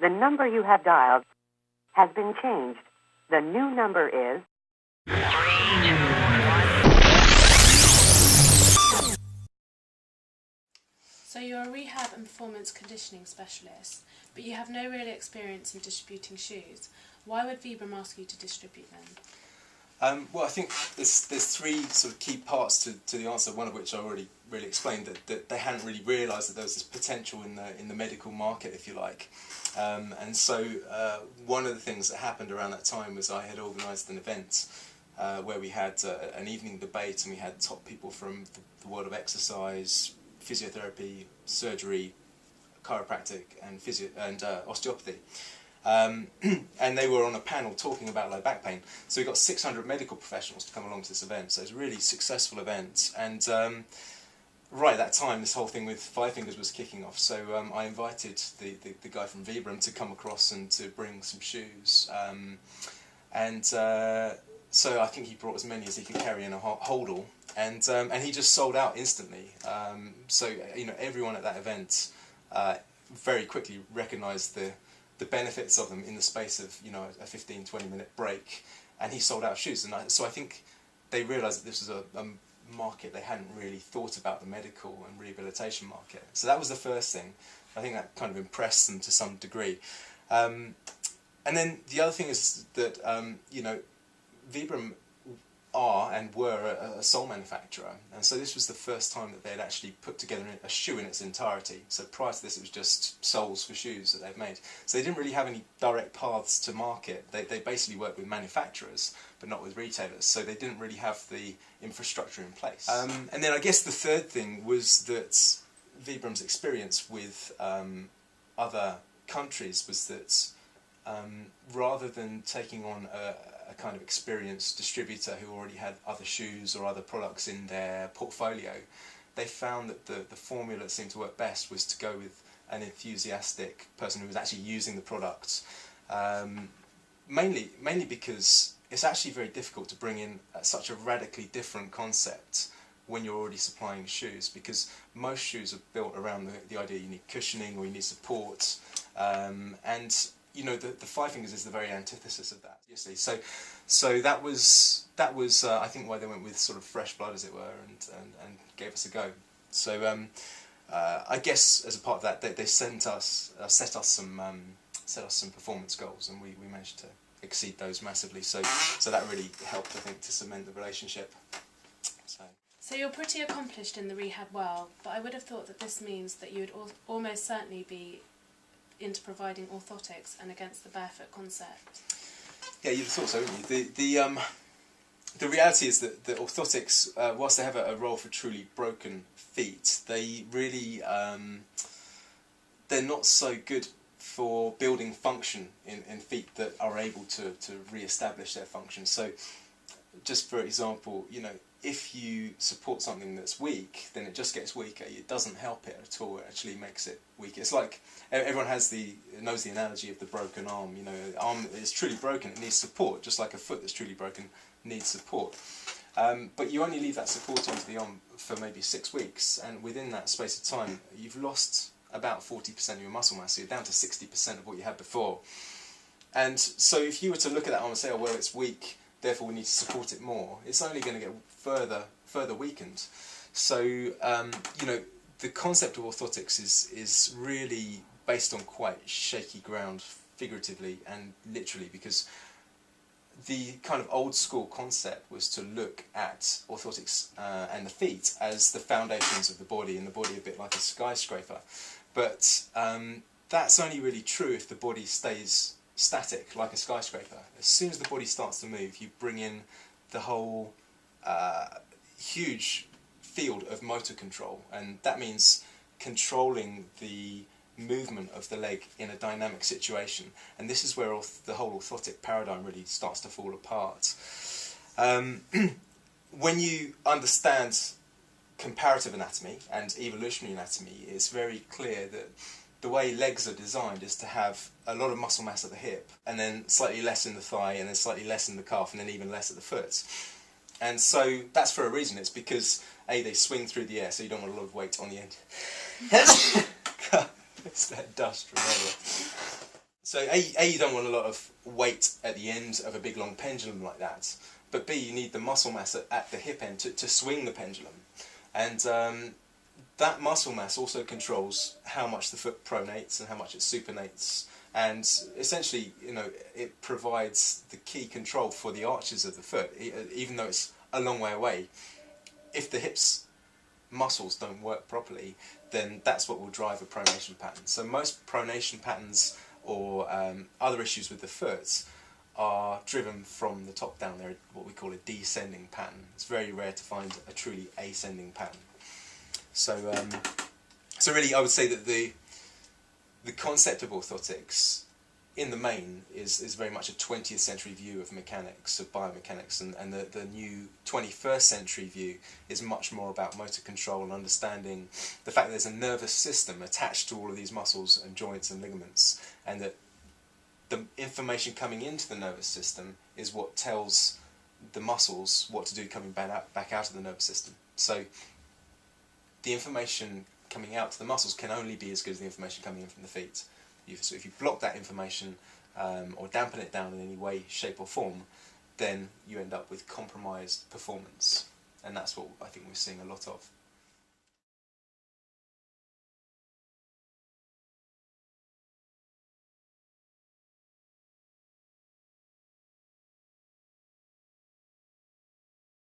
The number you have dialed has been changed. The new number is... So you're a rehab and performance conditioning specialist, but you have no real experience in distributing shoes. Why would Vibram ask you to distribute them? Well, I think there's three sort of key parts to the answer, one of which I already really explained, that they hadn't really realised that there was this potential in the medical market, if you like. And so one of the things that happened around that time was I had organised an event where we had an evening debate, and we had top people from the world of exercise, physiotherapy, surgery, chiropractic and osteopathy. And they were on a panel talking about low back pain. So we got 600 medical professionals to come along to this event. So it was a really successful event. And right at that time, this whole thing with Fivefingers was kicking off. So I invited the guy from Vibram to come across and to bring some shoes. So I think he brought as many as he could carry in a holdall. And he just sold out instantly. So everyone at that event very quickly recognised the benefits of them in the space of a 15-20 minute break, and he sold out shoes. And so I think they realised that this was a market they hadn't really thought about, the medical and rehabilitation market. So that was the first thing. I think that kind of impressed them to some degree. And then the other thing is that Vibram are and were a sole manufacturer, and so this was the first time that they had actually put together a shoe in its entirety. So prior to this it was just soles for shoes that they'd made. So they didn't really have any direct paths to market. They basically worked with manufacturers but not with retailers, so they didn't really have the infrastructure in place. And then I guess the third thing was that Vibram's experience with other countries was that rather than taking on a kind of experienced distributor who already had other shoes or other products in their portfolio, they found that the formula that seemed to work best was to go with an enthusiastic person who was actually using the product. Mainly because it's actually very difficult to bring in such a radically different concept when you're already supplying shoes, because most shoes are built around the idea you need cushioning or you need support, and the Fivefingers is the very antithesis of that. So that was I think why they went with sort of fresh blood, as it were, and gave us a go. So I guess as a part of that, they set us some performance goals, and we managed to exceed those massively. So that really helped, I think, to cement the relationship. So you're pretty accomplished in the rehab world, but I would have thought that this means that you would almost certainly be into providing orthotics and against the barefoot concept. Yeah, you'd have thought so, wouldn't you? The reality is that the orthotics, whilst they have a role for truly broken feet, they really they're not so good for building function in feet that are able to re-establish their function. So, just for example, if you support something that's weak, then it just gets weaker. It doesn't help it at all. It actually makes it weaker. It's like everyone knows the analogy of the broken arm. An arm that is truly broken, it needs support, just like a foot that's truly broken needs support. But you only leave that support onto the arm for maybe 6 weeks, and within that space of time, you've lost about 40% of your muscle mass. So you're down to 60% of what you had before. And so if you were to look at that arm and say, oh, well, it's weak, therefore we need to support it more, it's only going to get further weakened. So the concept of orthotics is really based on quite shaky ground, figuratively and literally, because the kind of old school concept was to look at orthotics and the feet as the foundations of the body, and the body a bit like a skyscraper. But that's only really true if the body stays static, like a skyscraper. As soon as the body starts to move, you bring in the whole huge field of motor control, and that means controlling the movement of the leg in a dynamic situation. And this is where the whole orthotic paradigm really starts to fall apart. When you understand comparative anatomy and evolutionary anatomy, it's very clear that the way legs are designed is to have a lot of muscle mass at the hip, and then slightly less in the thigh, and then slightly less in the calf, and then even less at the foot. And so that's for a reason. It's because A, they swing through the air, so you don't want a lot of weight on the end. It's that dust from earlier. So A, you don't want a lot of weight at the end of a big long pendulum like that, but B, you need the muscle mass at the hip end to swing the pendulum. And that muscle mass also controls how much the foot pronates and how much it supinates, and essentially, you know, it provides the key control for the arches of the foot, even though it's a long way away. If the hips muscles don't work properly, then that's what will drive a pronation pattern. So most pronation patterns or other issues with the foot are driven from the top down. They're what we call a descending pattern. It's very rare to find a truly ascending pattern. So, so really, I would say that the concept of orthotics, in the main, is very much a 20th century view of mechanics, of biomechanics, and the new 21st century view is much more about motor control and understanding the fact that there's a nervous system attached to all of these muscles and joints and ligaments, and that the information coming into the nervous system is what tells the muscles what to do coming back out of the nervous system. So the information coming out to the muscles can only be as good as the information coming in from the feet. So if you block that information or dampen it down in any way, shape or form, then you end up with compromised performance. And that's what I think we're seeing a lot of.